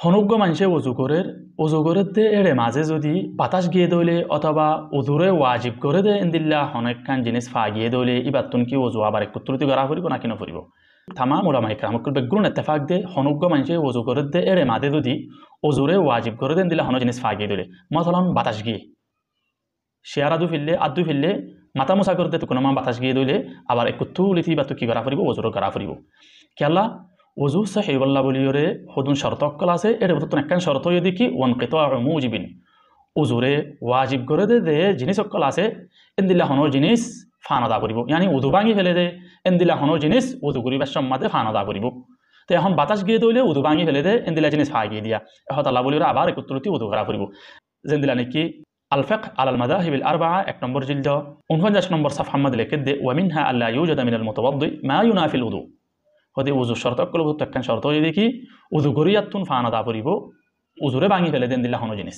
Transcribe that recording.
হনুগ্য মানুষে অজু করে দে এড়ে মাঝে যদি বাতাস গিয়ে দইলে অথবা অজুরে ওয়াজিব করে দে ইন্দিল্লা হনেকখান জিনিস ফা গিয়ে দইলে ইবার তুন কি অজু আবার একটু তুলিতে গড়া ফুরিব না কিনো ফুরিব তামাম ওলামা ইকরামুল বেগুন ইত্তেফাক দে হনুগ্য মানুষে অজু করে দে এড়ে মাঝে যদি অজুরে ওয়াজিব করে দে ইন্দিল্লা হন জিনিস ফা গিয়ে দইলে মতলন বাতাস গিয়ে শেয়ার আদু ফিরলে মাথা মোছা করতে তো কোনো বাতাস গিয়ে দইলে আবার একটু তুলিতি বা তো কি গড়া ফুরিব অজুরে গড়া ফুরিব কেলা ওজু সাহিবল্লা বলিওরে হদুন শর্ত অক্কল আছে এটা বলতো একখান শর্ত যদি কি ওয়ান কেতো আর মুজিবিন উজুরে ওয়াজিব করে দে জিনিস অক্কল আছে এন্দিল্লা হনোর জিনিস ফানদা করিব ইয়ানি উদু ভাঙি ফেলে দে এন্দিল্লা হনোর জিনিস উদু করিবার সম্মাদে ফানদা করিব তো এখন বাতাস গিয়ে দইলে উদু ভাঙি ফেলে দে এন্দিল্লা জিনিস ফা গিয়ে দিয়া এখন আল্লাহ বলিওরে আবার একত্রতি উদু করা করিব যেন্দিল্লা নাকি আলফাক আলাল মাদাহিবিল আরবা 1 নম্বর জিলদ 49 নম্বর সাফহা মধ্যে লিখে দে ওয়ামিনহা আল্লা ইউজাদা মিনাল মুতাওয়াদ্দি মা ইউনাফিল উদু হতে উজুর শর্ত করলে একখান শর্ত যদি কি উজু করিয়াতুন ফানা দা পড়িব উজুরে ভাঙি ফেলে দেন দিল্লা হনো জিনিস